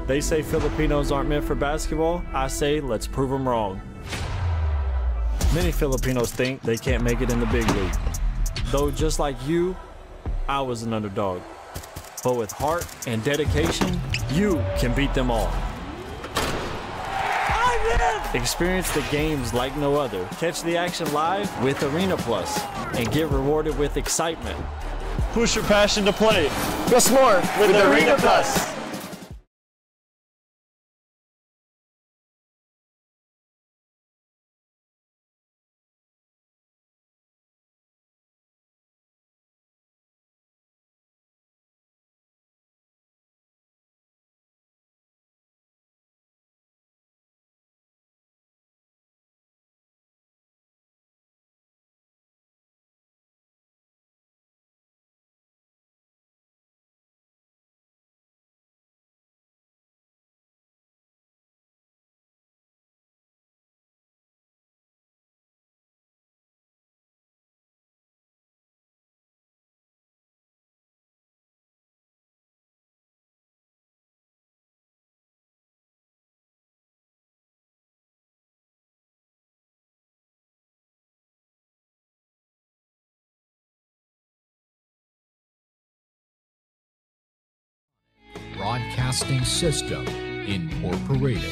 They say Filipinos aren't meant for basketball. I say let's prove them wrong. Many Filipinos think they can't make it in the big league. Though just like you, I was an underdog. But with heart and dedication, you can beat them all. Experience the games like no other. Catch the action live with Arena Plus and get rewarded with excitement. Push your passion to play. Plus more with Arena Plus. Broadcasting System Incorporated.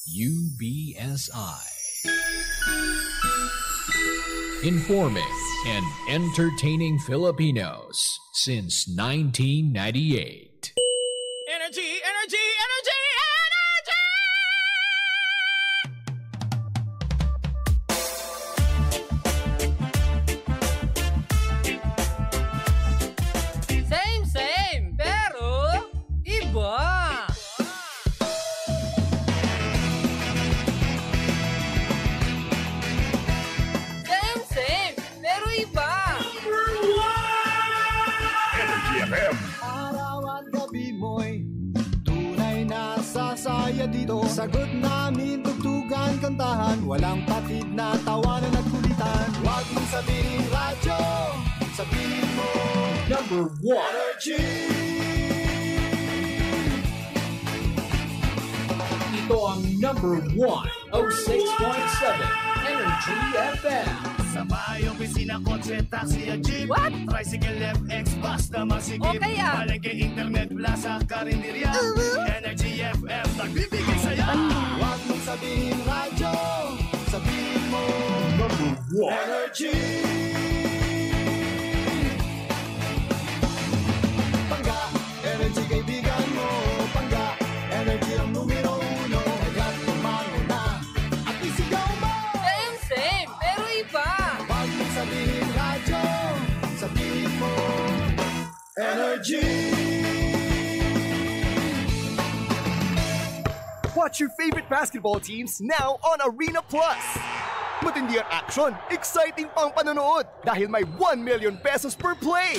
UBSI. Informing and entertaining Filipinos since 1998. Energy, energy, energy, energy! Same, pero iba. Same, pero iba. Energy FM. Araw at gabi mo'y tunay na sasaya dito. Sagot namin, tugtugan, kantahan, walang patid na tawanan at kulitan. Huwag mong sabihin radyo, sabihin mo Number 1. Energy. Ito ang number 1, 06.7 Energy FM. Sa bahay, opisina, kotse, taxi at jeep. What? Tricycle, FX, basta masigip. Okay, ah. Palengke, internet, plaza, karinderya. Energy FM, nagbibigay saya. Huwag mong sabihin radyo, sabihin mo Number 1. Energy. Pangga, energy kaibigan mo. Pangga, energy ang numero uno. Kaya tumango na at isigaw mo. Same, pero iba. Huwag mong sabihin radyo, sabihin mo Energy. Watch your favorite basketball teams now on Arena Plus. Matindi ang action, exciting pang panonood dahil may 1 million pesos per play.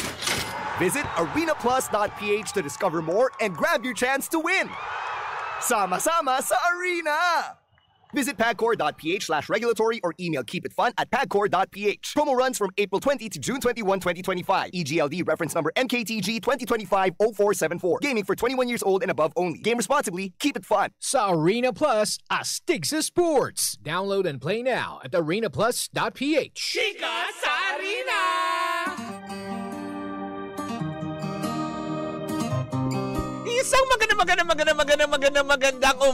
Visit arenaplus.ph to discover more and grab your chance to win. Sama-sama sa arena! Visit pagcor.ph/regulatory or email keepitfun@pagcor.ph. Promo runs from April 20 to June 21, 2025. EGLD reference number NKTG 2025-0474. Gaming for 21 years old and above only. Game responsibly. Keep it fun. Sa Arena Plus, astig sa sports. Download and play now at arenaplus.ph. Chika sa arena! Isang magandang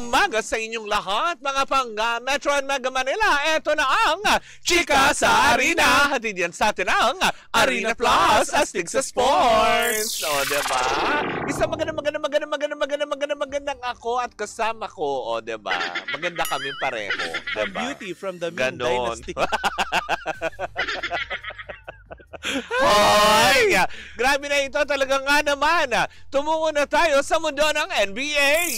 umaga sa inyong lahat, mga pangga Metro and Mega Manila. Ito na ang Chika sa Arena. Hatid yan sa atin ang Arena Plus, astig sa sports. O, diba? Isang magandang ako at kasama ko. O, diba? Maganda kami pareho. Diba? A beauty from the Ming Dynasty. Hoy! Grabe na ito. Talaga nga naman. Tumungo na tayo sa mundo ng NBA.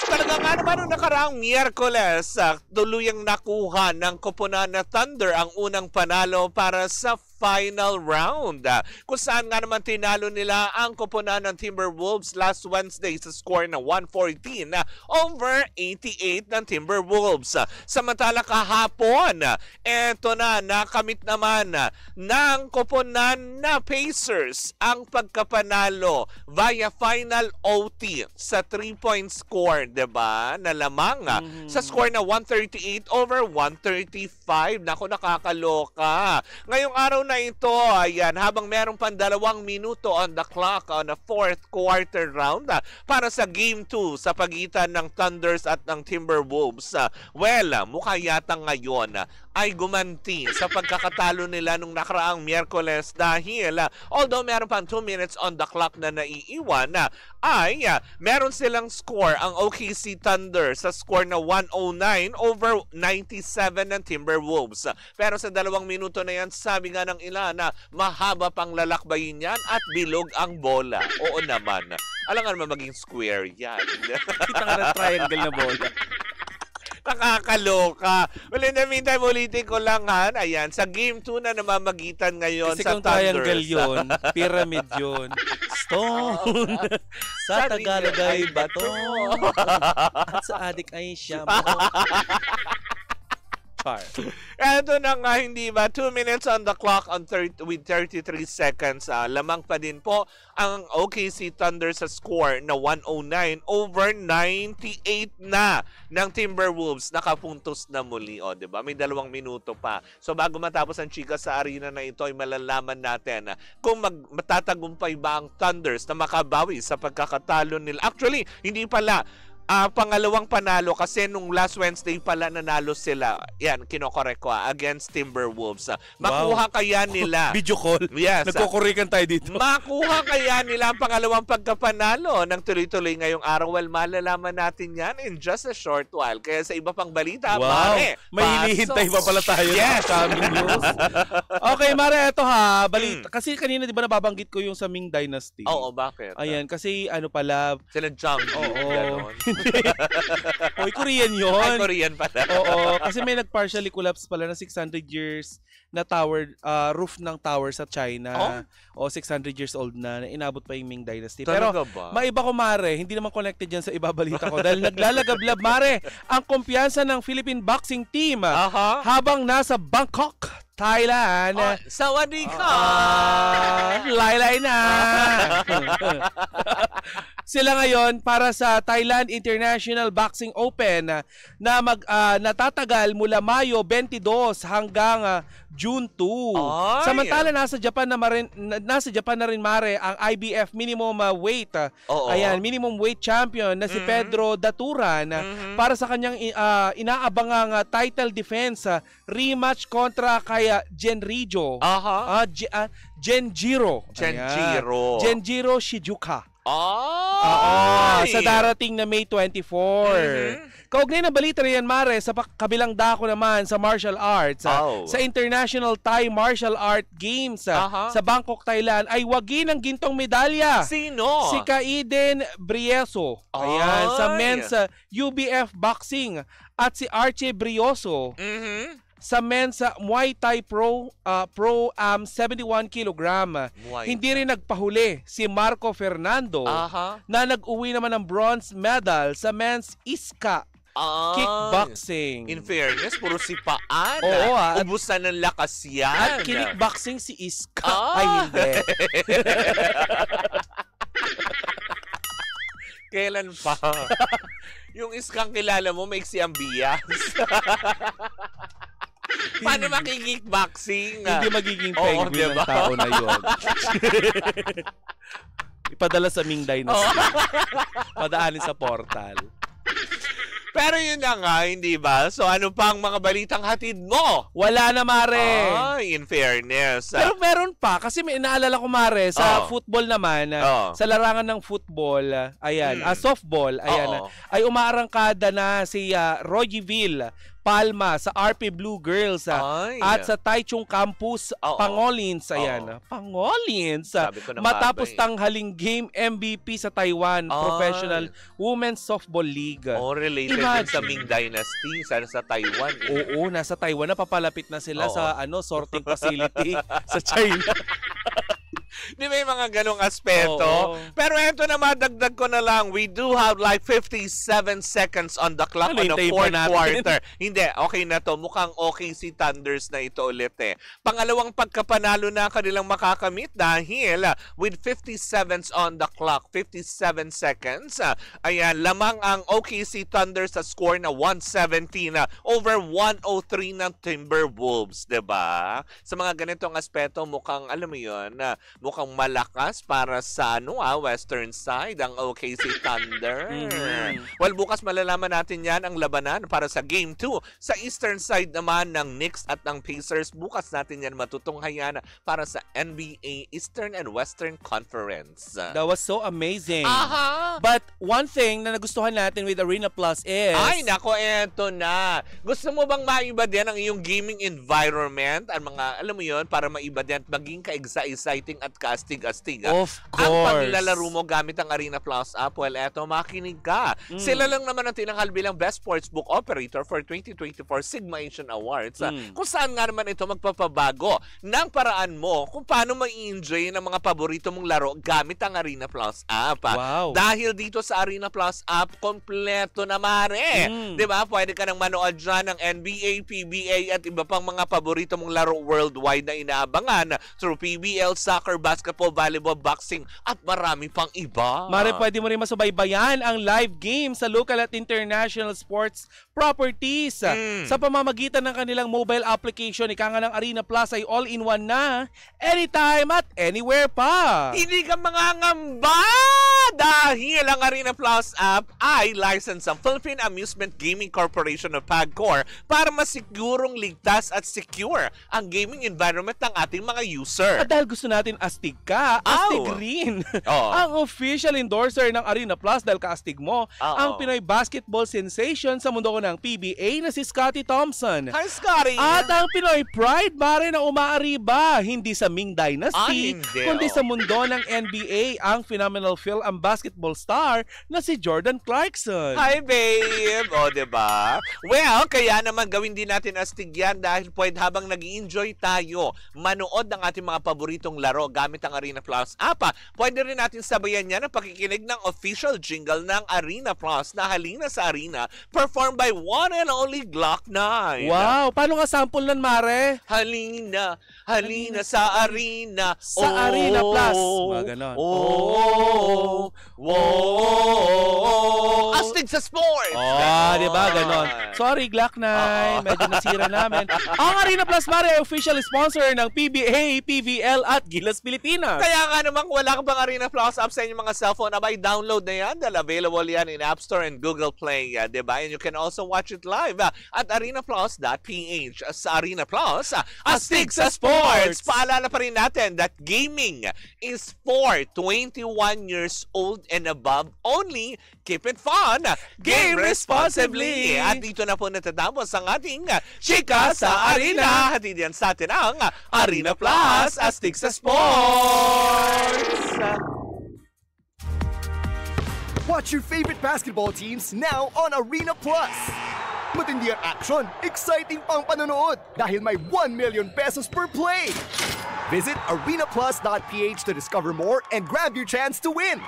Talaga nga naman noong nakaraang Miyerkules, tuluyang nakuha ng koponan na Thunder ang unang panalo para sa final round. Kung saan nga naman tinalo nila ang koponan ng Timberwolves last Wednesday sa score na 114 over 88 ng Timberwolves. Samantala kahapon, eto na, nakamit naman ng koponan na Pacers ang pagkapanalo via final OT sa 3-point score, diba? Na lamang sa score na 138 over 135. Naku, nakakaloka. Ngayong araw na ito, ayan, habang merong pang 2 minuto on the clock on the 4th quarter round para sa Game 2 sa pagitan ng Thunders at ng Timberwolves. Well, mukha yata ngayon ay gumanti sa pagkakatalo nila nung nakaraang Miyerkules dahil although meron pang 2 minutes on the clock na naiiwan, ay meron silang score ang OKC Thunder sa score na 109 over 97 ng Timberwolves. Pero sa 2 minuto na yan, sabi nga ng ilan na mahaba pang lalakbayin yan at bilog ang bola. Oo naman. Alam nga naman maging square yan. Kita nga na triangle na bola. Nakakaloka. Well, in the meantime, ulitin ko lang ayan, sa Game 2 na namamagitan ngayon kasi sa kung Thunders. triangle yun, pyramid yun. Stone. Sa Tagalog ay bato. At sa adik ay siyamo. Eto na nga, hindi ba? 2 minutes on the clock with 33 seconds. Lamang pa din po ang OKC Thunder sa score na 109 over 98 na ng Timberwolves. Nakapuntos na muli. O, diba? May 2 minuto pa. So, bago matapos ang chika sa arena na ito, ay malalaman natin kung matatagumpay ba ang Thunders na makabawi sa pagkakatalo nila. Actually, hindi pala. Pangalawang panalo kasi nung last Wednesday pala nanalo sila. Yan, kinokorek ko against Timberwolves. Makuha kaya nila. Video call? Yes. Nagkukurikan tayo dito. Makuha kaya nila ang pangalawang pagkapanalo ng tuloy-tuloy ngayong araw. Well, malalaman natin yan in just a short while. Kaya sa iba pang balita, Mare, may hinihintay pa pala tayo. Yes. Okay, Mare, eto balita. Kasi kanina di ba nababanggit ko yung sa Ming Dynasty? Oo, bakit? Ayan, kasi ano pala. Sila Jiang. Oo. Oy, Korean yun. Ay, Korean pala. Oo, kasi may nag-partially collapse pala na 600 years na tower, roof ng tower sa China. O 600 years old na inabot pa yung Ming Dynasty. Pero maiba ko, Mare, hindi naman connected yan sa ibabalita ko dahil naglalagablab, Mare, ang kumpiyansa ng Philippine boxing team habang nasa Bangkok, Thailand. Sawadee ka! Laylay na! Sila ngayon para sa Thailand International Boxing Open na natatagal mula Mayo 22 hanggang June 2. Samantala nasa Japan na rin, Mare, ang IBF minimum weight. Ayan, minimum weight champion na si Pedro Daturan para sa kanyang inaabangang title defense rematch kontra kay Genjiro. Genjiro Shijuka. Sa darating na May 24. Kaugnay na balita rin yan, Mare, sa kabilang dako naman sa martial arts. Sa International Thai Martial Art Games sa Bangkok, Thailand, ay wagi ng gintong medalya. Sino? Si Kaiden Brieso. Ayan, sa men's UBF boxing. At si Archie Brioso. Sa men's Muay Thai Pro 71 kilogram. Hindi rin nagpahuli si Marco Fernando na nag-uwi naman ng bronze medal sa men's Iska kickboxing. In fairness, puro sipaan. Ubusan ng lakas yan. At kickboxing si Iska. Ay, hindi. Kailan pa? Yung Iskang kilala mo, maiksi ang biyas. Paano makikickboxing? Hindi magiging penguin ng tao na yun. Ipadala sa Ming Dynasty. Padaanin sa portal. Pero yun na nga, hindi ba? So ano pang mga balitang hatid mo? Wala na, Mare. In fairness. Pero meron pa. Kasi may inaalala ko, Mare, sa football naman, sa larangan ng football, ayan, softball, ayan, ay umaarangkada na si Rogyville Palma, sa RP Blue Girls, at sa Taichung Campus, Pangolins. Ayan. Pangolins. Matapos tanghaling game MVP sa Taiwan, Professional Women's Softball League. Related din sa Ming Dynasty, sa Taiwan. Oo, nasa Taiwan na, papalapit na sila sa sorting facility sa China. Di ba yung mga ganong aspeto? Pero eto na, madagdag ko na lang. We do have like 57 seconds on the clock on the fourth quarter. Hindi, okay na to. Mukhang okay si Thunders na ito ulit eh. Pangalawang pagkapanalo na kanilang makakamit dahil with 57 on the clock, 57 seconds, ayan, lamang ang OKC Thunders sa score na 117 over 103 ng Timberwolves, diba? Sa mga ganitong aspeto, mukhang, alam mo yun, mukhang malakas para sa western side ang OKC Thunder. Well, bukas malalaman natin yan ang labanan para sa Game 2. Sa eastern side naman ng Knicks at ng Pacers, bukas natin yan matutunghayan para sa NBA Eastern and Western Conference. That was so amazing. But one thing na nagustuhan natin with Arena Plus is... Ay, nako, eto na. Gusto mo bang maiba din ang iyong gaming environment? Ang mga, alam mo yun, para maiba din at maging ka-exciting at kaastig-astig. Of course. Ang paglalaro mo gamit ang Arena Plus app, well, eto, makinig ka. Sila lang naman ang tinanghal bilang Best Sportsbook Operator for 2024 Sigma Asian Awards. Kung saan nga naman ito magpapabago ng paraan mo kung paano ma-enjoy ng mga paborito mong laro gamit ang Arena Plus app. Wow. Dahil dito sa Arena Plus app, kompleto na mare. Diba? Pwede ka nang manood dyan ng NBA, PBA at iba pang mga paborito mong laro worldwide na inaabangan through PBL, soccer, basketball, volleyball, boxing, at marami pang iba. Mare, pwede mo rin masubaybayan ang live game sa local at international sports properties. Sa pamamagitan ng kanilang mobile application, ika nga ng Arena Plus ay all-in-one na, anytime at anywhere pa. Hindi ka mangangamba dahil ang Arena Plus app ay licensed ang Philippine Amusement Gaming Corporation of PAGCOR para masigurong ligtas at secure ang gaming environment ng ating mga user. At dahil gusto natin astig ka, astig rin. Ang official endorser ng Arena Plus dahil kaastig mo, ang Pinoy basketball sensation sa mundo ko ng PBA na si Scottie Thompson. Hi, Scottie! At ang Pinoy pride, mare, na umaariba, hindi sa Ming Dynasty, kundi sa mundo ng NBA, ang phenomenal Phil, ang basketball star na si Jordan Clarkson. Hi, babe! O, diba? Well, kaya naman gawin din natin astig yan dahil pwede habang nag-i-enjoy tayo, manood ng ating mga paboritong laro gamit ang Arena Plus app. Pwede rin natin sabayan yan ang pakikinig ng official jingle ng Arena Plus na Halina sa Arena, performed by one and only Glock 9. Wow! Paano nga sample nun, mare? Halina, halina sa Arena. Sa Arena Plus. Mga ganon. Astig sa sports! Diba? Ganon. Sorry, Glock 9. Medyo nasira namin. Ang Arena Plus, mare, ay official sponsor ng PBA, PVL at Gilas Pilipinas. Kaya nga naman, wala ka bang Arena Plus app sa inyong mga cellphone, abay, download na yan. Dahil available yan in App Store and Google Play. Diba? And you can also watch it live at arenaplus.ph. Sa Arena Plus, astig sa sports! Paalala pa rin natin that gaming is for 21 years old and above only. Keep it fun! Game responsibly! At dito na po natatapos ang ating Chika sa Arena. Hatid yan sa atin ang Arena Plus, astig sa sports! Watch your favorite basketball teams now on Arena Plus. Matindi ang action, exciting pang panonood dahil may 1 million pesos per play. Visit arenaplus.ph to discover more and grab your chance to win.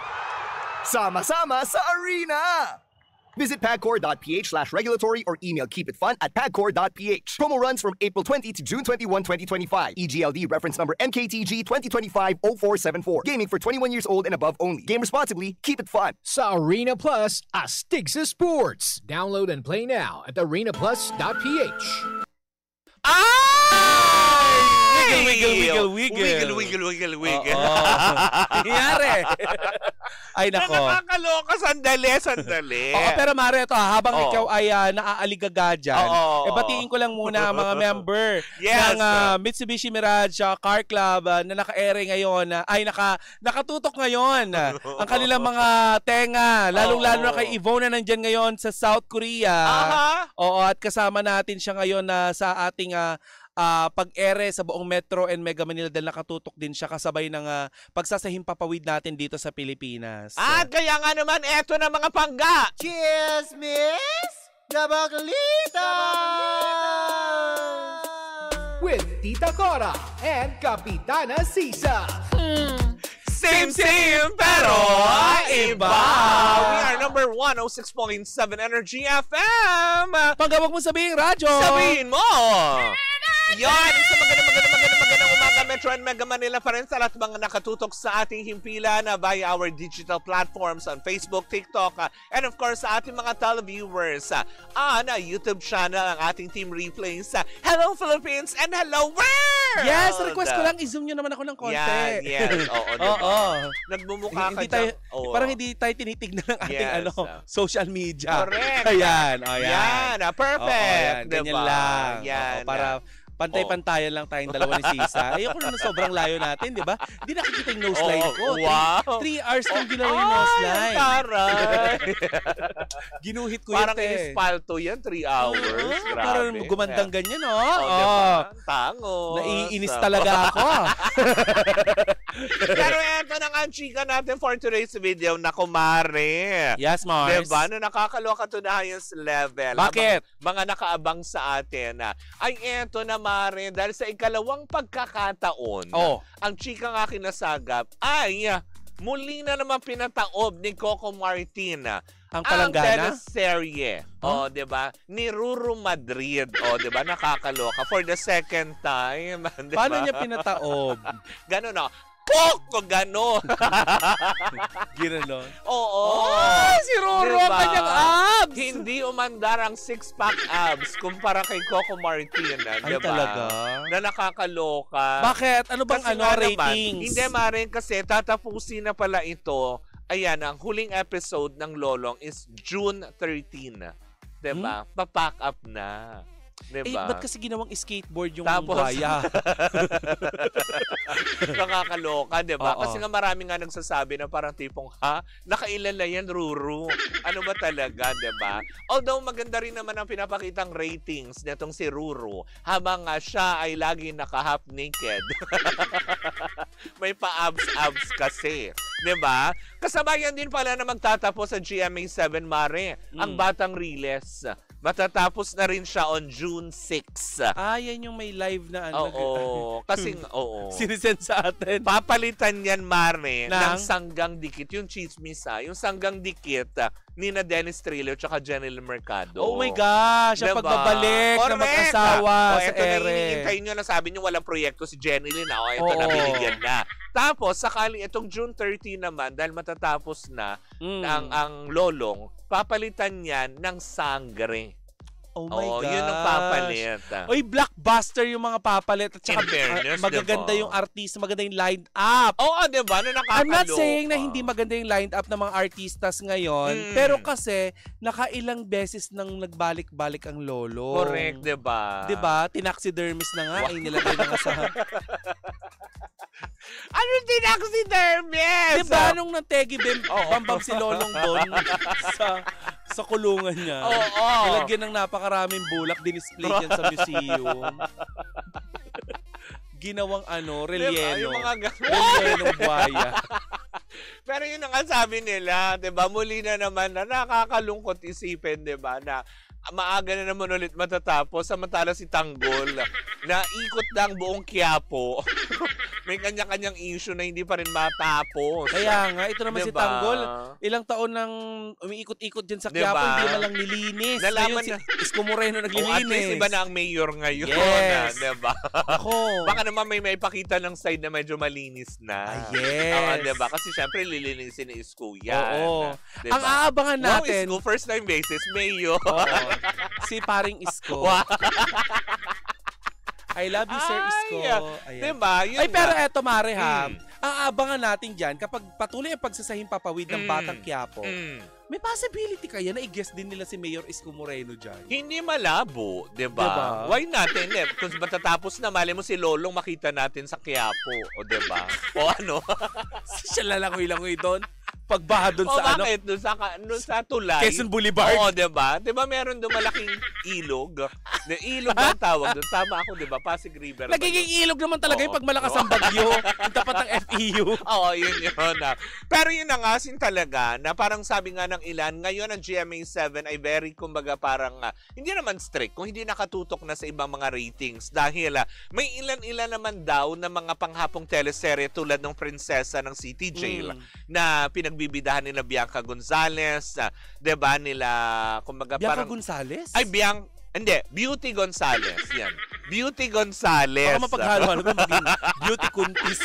Sama-sama sa Arena! Visit pagcor.ph/regulatory or email keepitfun@pagcor.ph. Promo runs from April 20 to June 21, 2025. EGLD reference number NKTG 2025-0474. Gaming for 21 years old and above only. Game responsibly. Keep it fun. Sa Arena Plus, astig sa sports. Download and play now at arenaplus.ph. Wiggle, wiggle, wiggle. Wiggle, wiggle, wiggle, wiggle. Nangyari. Ay, nako. Nakakaloka, sandali. Oo, pero Mare, ito habang ikaw ay naaaligaga dyan, batiin ko lang muna ang mga member ng Mitsubishi Mirage Car Club na naka-ere ngayon, nakatutok ngayon ang kanilang mga tenga, lalong-lalo na kay Ivona nandyan ngayon sa South Korea. Oo, at kasama natin siya ngayon sa ating pag-ere sa buong Metro and Mega Manila dahil nakatutok din siya kasabay ng pagsasahimpapawid natin dito sa Pilipinas. At kaya nga naman, eto na mga pangga! Cheers, Miss Gabaglita! With Tita Cora and Kapitana Sisa. Same, pero iba! We are number 106.7 Energy FM! Pagka wag mo sabihin radyo! Sabihin mo! Yan! Sa magandang umaga, Metro and Mega Manila pa rin sa lahat mga nakatutok sa ating himpilan via our digital platforms on Facebook, TikTok, and of course sa ating mga televiewers on YouTube channel, ang ating team replays. Hello Philippines and hello world! Yes! Request ko lang, i-zoom nyo naman ako ng konti. Yan, yes. Oo. Nagmumukha ka dyan. Parang hindi tayo tinitignan ng ating social media. Correct. Ayan. Perfect. Ganyan lang. Yan. Para pantay-pantayan lang tayong dalawa ni Sisa. Ayoko na sobrang layo natin, di ba? Hindi nakikita yung nose line ko. Wow. 3 hours kong ginawa yung nose line. Taray. Ginuhit ko parang yan. Parang in-espalto yan, 3 hours. Grabe. Parang gumandang ganyan, diba? Tango. Naiinis talaga ako. Pero eto na nga ang chika natin for today's video na kumare. Yes, Mars. Diba? Na nakakaloka to the highest level. Bakit? Mga nakaabang sa atin. Ay eto na Mare, dahil sa ikalawang pagkakataon, ang chika nga kinasagap ay muli na naman pinataob ni Coco Martin ang palanggana? Ang teleserye. Diba? Ni Ruru Madrid. Diba? Nakakaloka. For the second time. Diba? Paano niya pinataob? Ganun Pok! Gano'n. Ginanon? Oo. Si Ruru ang kanyang abs! Hindi umandar ang 6-pack abs kumpara kay Coco Martin. Ay, talaga? Na nakakaloka. Bakit? Ano bang ratings? Hindi, Maring, kasi tatapusin na pala ito. Ayan, ang huling episode ng Lolong is June 13. Diba? Pa-pack up na. Diba? Ba't kasi ginawang skateboard yung tapos, buhaya? Nakakaloka, diba? Kasi nga marami nga nagsasabi na parang tipong, nakailan na yan, Ruru? Ano ba talaga, diba? Although maganda rin naman ang pinapakitang ratings nitong si Ruru habang siya ay lagi naka-half naked. May pa-abs kasi. Diba? Kasabayan din pala na magtatapos sa GMA7, Mare. Ang Batang Riles. Matatapos na rin siya on June 6. Yan yung may live na ano. Kasi, sinisend sa atin. Papalitan yan, Mare, ng Sanggang Dikit. Yung chismis, yung Sanggang Dikit ni na Dennis Trillo tsaka Jenny Mercado. Oh my gosh! Ang pagbabalik na mag-asawa sa ere. Ito na hinihintay nyo na sabi nyo walang proyekto si Jenny Lynn. Ito na, binigyan na. Tapos, sakali itong June 30 naman, dahil matatapos na ang Lolong, papalitan yan ng Sangre. Oh my gosh. Yun ang papalit. Oy, blockbuster yung mga papalit. At saka magaganda yung artista, maganda yung lined up. Diba? Na nakakaloka. I'm not saying na hindi maganda yung lined up ng mga artistas ngayon. Pero kasi, nakailang beses nang nagbalik-balik ang Lolo. Correct, diba? Diba? Tinaxidermist na nga. Ay, nilagay na nga sa... Ano tinaxidermist? Diba? Nung nantegi bambam si Lolong doon sa kulungan niya. Nilagyan ng napakaraming bulak, dinisplay yan sa museum. Ginawang relyeno. Yung mga relyenong buhaya. Pero yun ang sabi nila, diba? Muli na naman na nakakalungkot isipin, diba? Na maaga na naman ulit matatapos, samantala si Tanggol na ikot na ang buong Quiapo. May kanya-kanyang issue na hindi pa rin matapos. Kaya nga, ito naman si Tanggol, ilang taon nang umiikot-ikot dyan sa Quiapo, hindi na lang nilinis. Nalaman na si Isko Moreno naglilinis. At least iba na ang mayor ngayon. Yes. Diba? Ako. Baka naman may maipakita ng side na medyo malinis na. Yes. Diba? Kasi syempre lilinisin ni Isko yan. Oo. Diba? Ang aabangan natin. Isko, first time basis, mayor. Si paring Isko. I love you, Sir Isko. Diba? Yun pero eto, Mare, aabangan natin dyan kapag patuloy ang pagsasahing papawid ng Batang Quiapo. May possibility kaya na i-guess din nila si Mayor Isko Moreno dyan? Hindi malabo, diba? Why natin? Kung matatapos na, mali mo si Lolong makita natin sa Quiapo, o diba? O ano? Siya lalangoy-langoy doon. Pagbaha doon sa ano? Bakit? Doon sa tulay. Quezon Boulevard. Oo, diba? Diba meron doon malaking ilog? Ilog ba ang tawag doon? Tama ako, diba? Pasig River. Nagiging ilog naman talaga yung pag malakas ang bagyo. Yung tapat ng FEU. Oo, yun. Pero yun na nga, talaga, na parang sabi nga ng ilan, ngayon ang GMA7 ay very, kumbaga parang, hindi naman strict, kung hindi nakatutok na sa ibang mga ratings. Dahil may ilan-ilan naman daw na mga panghapong teleserye tulad ng Prinsesa ng City Jail na pinagbibidahan nila Bianca Gonzalez, 'di ba nila, kumbaga Bianca parang Gonzalez? Ay Beauty Gonzalez, yan. Beauty Gonzalez. Baka mapaghalo-halo maging Beauty Kuntis.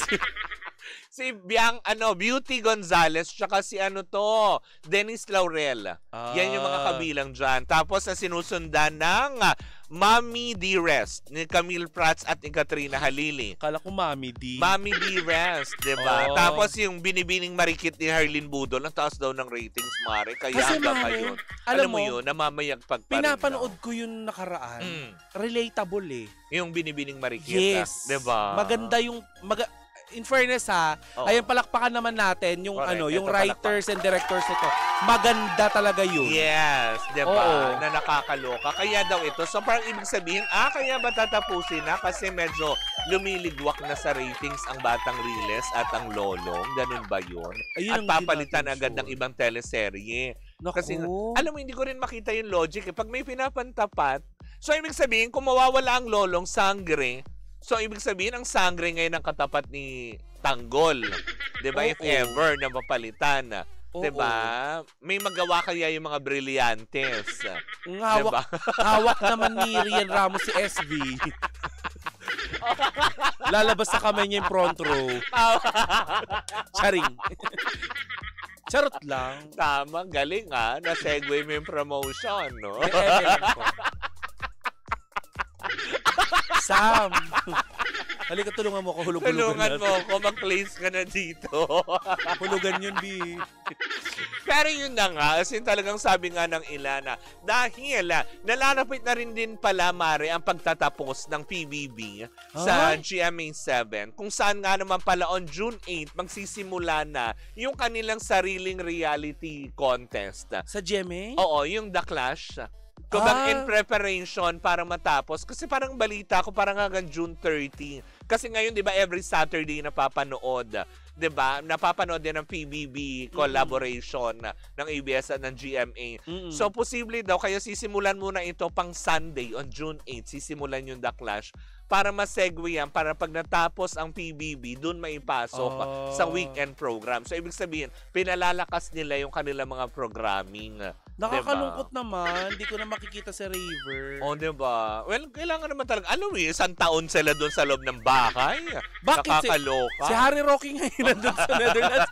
Si Beauty Gonzalez, tsaka si Dennis Laurel. Yan yung mga kabilang dyan. Tapos sinusundan ng Mommy Dearest ni Camille Prats at ni Katrina Halili. Kala ko Mommy D. Mommy Dearest, diba? Tapos yung Binibining Marikit ni Harleen Budol, ang taas daw ng ratings, Mare. Kaya hanggang ngayon. Alam mo yun, namamayagpag pa rin. Pinapanood ko yung nakaraan. Relatable Yung Binibining Marikit. Yes. Diba? Maganda yung... in fairness ayun, palakpakan naman natin yung yung writers and directors nito. Maganda talaga yun. Yes, 'di ba? Na nakakaloka. Kaya daw ito. So parang ibig sabihin, kaya ba tatapusin na kasi medyo lumiligwak na sa ratings ang Batang Riles at ang Lolong. Ganun ba 'yun? At papalitan agad ng ibang teleserye. Kasi alam mo, hindi ko rin makita yung logic pag may pinapantapat. So ibig sabihin, kung mawawala ang Lolong, sangre. So, ibig sabihin, ang sangre ngayon ang katapat ni Tanggol. Diba? If ever na mapalitan. Diba? May magawa kaya yung mga brilyantes. Hawak naman ni Rian Ramos si SB. Lalabas sa kamay niya yung front row. Charing. Charot lang. Tama, galing na-segue mo yung promotion, no? Sam! Halika, tulungan mo ako. Tulungan mo ako. Mag-place ka na dito. Hulugan yun, B. Pero yun na nga. As in, talagang sabi nga ng ilan dahil nalalapit na rin din pala, Mare, ang pagtatapos ng PBB sa GMA7. Kung saan nga naman pala on June 8, magsisimula na yung kanilang sariling reality contest. Sa GMA? Oo, yung The Clash. Kumbaga in preparation para matapos. Kasi parang balita ko parang hanggang June 30. Kasi ngayon, di ba, every Saturday napapanood. Di ba? Napapanood din ng PBB collaboration ng ABS at ng GMA. So, posible daw, kaya sisimulan muna ito pang Sunday on June 8. Sisimulan yung The Clash para ma-segue yan, para pag natapos ang PBB, dun maipasok sa weekend program. So, ibig sabihin, pinalalakas nila yung kanilang mga programming. Nakakalungkot naman. Hindi ko na makikita sa Raver. Diba? Well, kailangan naman talaga. Isang taon sila doon sa loob ng bahay. Bakit? Nakakaloka. Si Harry Roque ngayon nandun sa Netherlands.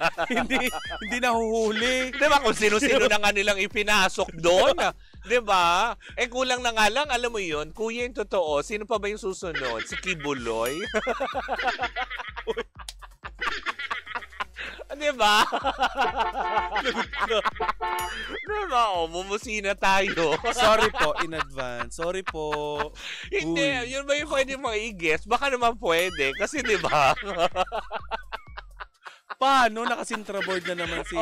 hindi nahuhuli. Diba? Kung sino-sino na nga nilang ipinasok doon. Diba? Kulang na nga lang. Alam mo yun, kuya yung totoo. Sino pa ba yung susunod? Si Kibuloy? Diba? Diba? Mumusina tayo. Sorry po, in advance. Sorry po. Hindi, yun ba yung pwede mo i-guess? Baka naman pwede. Kasi diba? Paano? Nakasintra board na naman si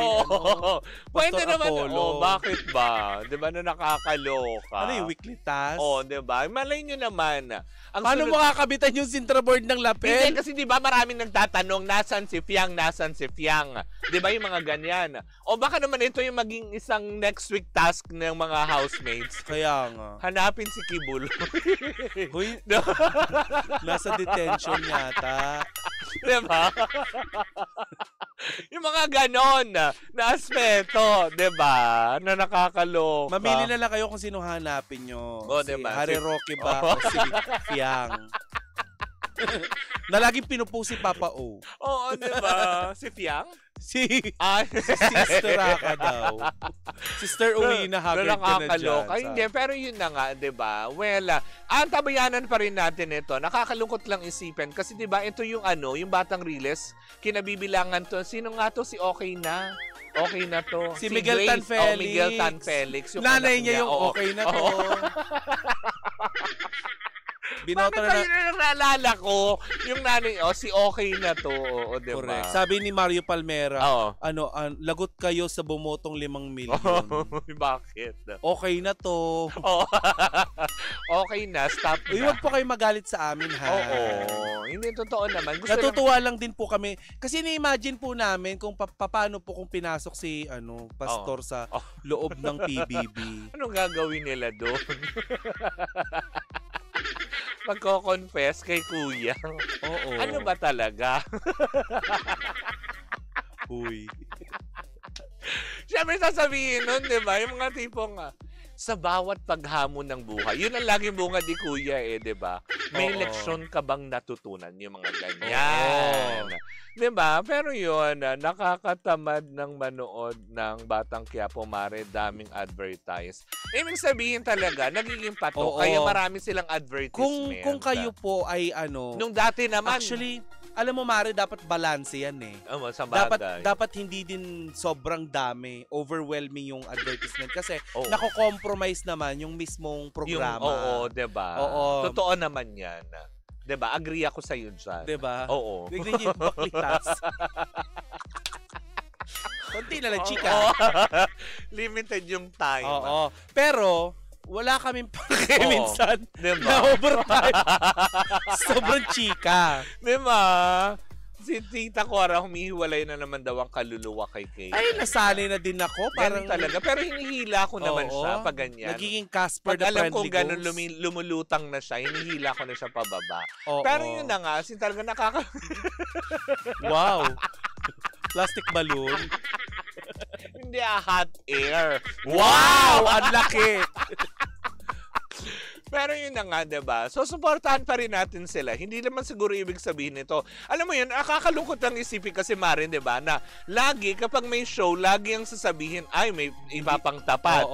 pwede naman. Apollo. Bakit ba? Diba na nakakaloka? Ano yung weekly task? Diba? Malay nyo naman. Paano makakabitan yung sintra board ng lapel? Hindi, kasi diba maraming nagtatanong, nasan si Fiang? Diba yung mga ganyan? O baka naman ito yung maging isang next week task ng mga housemates. Kaya nga. Hanapin si Kibul. Uy, nasa detention yata. Diba? Yung mga ganon na aspeto, diba? Na nakakaloka. Mamili na lang kayo kung sino hanapin nyo. Si diba? Harry Roque ba o si Fiang? Na laging pinupost si Papa O. Oo, diba? Si Fiang? Si Sister Raka daw. Sister uwi na, haggard ka na dyan. Hindi, pero yun na nga, di ba? Well, ang tabayanan pa rin natin ito. Nakakalungkot lang isipin. Kasi di ba, ito yung yung Batang Riles, kinabibilangan to. Sino nga to? Si Okay Na. Okay na to. Si Miguel Tan Felix. Miguel Tan Felix. Yung nanay niya yung okay na to. Binoto na naalala ko, yung nanay, si Okay na to. Diba? Correct. Sabi ni Mario Palmera, lagot kayo sa bumotong 5 million. Bakit? Okay na to. Okay na, stop na. Huwag po kayo magalit sa amin, ha? Oo. Hindi, totoo naman. Natutuwa lang din po kami. Kasi na-imagine po namin kung paano po kung pinasok si pastor sa loob ng PBB. Anong gagawin nila doon? Magko-confess kay kuya. Oo. Ano ba talaga? Uy. Siyempre sasabihin nun, di ba? Yung mga tipong sa bawat paghamon ng buhay. Yun ang laging bunga di kuya di ba? May leksyon ka bang natutunan? Yung mga ganyan. Di ba? Pero yun, nakakatamad ng manood ng Batang Quiapo Mare, daming advertise. Ibig sabihin talaga, nagiging pato. Kaya marami silang advertisement. Kung kayo po ay nung dati naman. Actually, alam mo Mare, dapat balance yan eh. Sa bagay. Dapat hindi din sobrang dami, overwhelming yung advertisement. Kasi nako-compromise naman yung mismong programa. diba? Oo. Totoo naman yan. Diba? Agree ako sa iyo dyan. Diba? Oo. Bigyan yung baklitas. Konti na lang, chika. Limited yung time. Oo. Pero, wala kaming pake minsan diba? na overtime. Sobrang chika. Diba? Si Tita Cora, humihiwalay na naman daw ang kaluluwa kay Kay. Ay, nasanay na din ako. Parang talaga. Pero hinihila ko naman siya pag ganyan. Nagiging Casper the Friendly Friendly Ghost. Pag alam kong ganun lumulutang na siya, hinihila ko na siya pababa. Pero yun na nga, talaga Wow. Plastic balloon. Hindi, hot air. Wow! Ang laki! Pero yun na nga, diba? So, supportahan pa rin natin sila. Hindi naman siguro ibig sabihin nito. Alam mo yun, nakakalungkot ang isipin kasi Marin, diba? Na lagi, kapag may show, lagi ang sasabihin, ay, may iba pang tapat.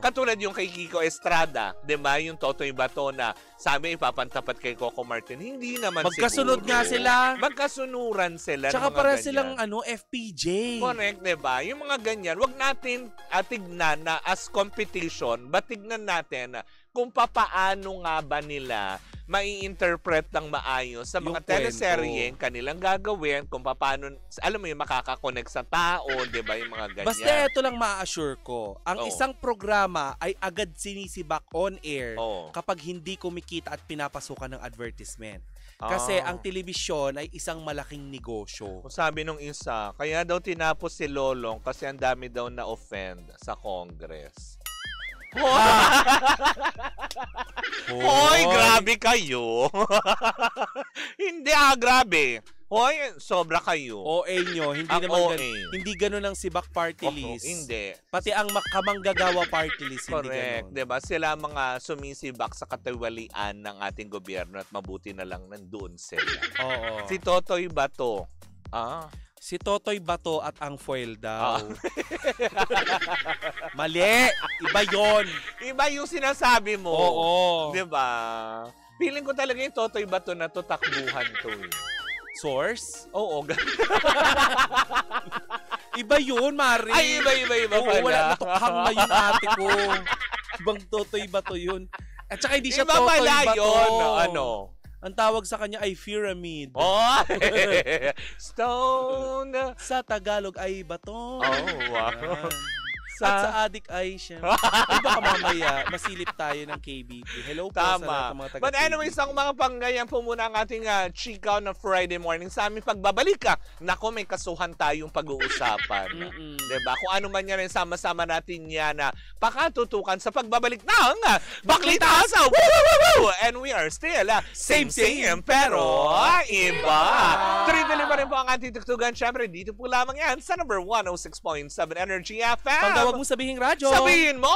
Katulad yung kay Kiko Estrada, diba? Yung Totoy Bato na sabi, ipapantapat kay Coco Martin. Hindi naman magkasunod siguro. Nga sila. Magkasunuran sila. Tsaka para silang, FPJ. Correct, diba? Yung mga ganyan, wag natin tignan na as competition, but tignan natin kung papaano nga ba nila mai-interpret ng maayos sa mga teleserye kanilang gagawin, kung paano, alam mo yung makakakonect sa tao, di ba, yung mga ganyan. Basta ito lang ma-assure ko, ang isang programa ay agad sinisibak on air kapag hindi kumikita at pinapasukan ng advertisement. Kasi ang telebisyon ay isang malaking negosyo. Sabi nung isa, kaya daw tinapos si Lolong kasi ang dami daw na-offend sa Congress. Hoy, grabe kayo. Hindi grabe. Hoy, sobra kayo. OA nyo, hindi ang naman hindi gano'n ang sibak party list. Hindi. Pati ang kamanggagawa party list, hindi gano'n. Diba? Sila mga sumisibak sa katiwalian ng ating gobyerno at mabuti na lang nandoon sila. Si Totoy Bato. Si Totoy Bato at ang foil daw. Mali! Iba yon. Iba yung sinasabi mo. Oo. Diba? Feeling ko talaga yung Totoy Bato na to takbuhan to. Source? Oo. Iba yun, Mari. Ay, iba pala. Wala, natukhang na yung ate ko. Ibang Totoy Bato yun. At saka hindi siya iba Totoy Bato. Yun. Ang tawag sa kanya ay pyramid. Stone. Sa Tagalog ay bato. Wow. At sa adik ay siya. Ay baka mamaya, masilip tayo ng KBP. Hello po sa lahat ng mga taga-KBP. But anyways, ang mga panggayan po muna ang ating chika na Friday morning. Sa aming pagbabalik nako, may kasuhan tayong pag-uusapan. Diba? Kung ano man yan, sama-sama natin yan na pakatutukan sa pagbabalik ng Baklita Asaw! And we are still same pero iba. Tuloy-tuloy pa rin po ang ating tuktugan. Siyempre, dito po lamang yan sa number 106.7 Energy FM. Huwag mo sabihing radyo. Sabihin mo!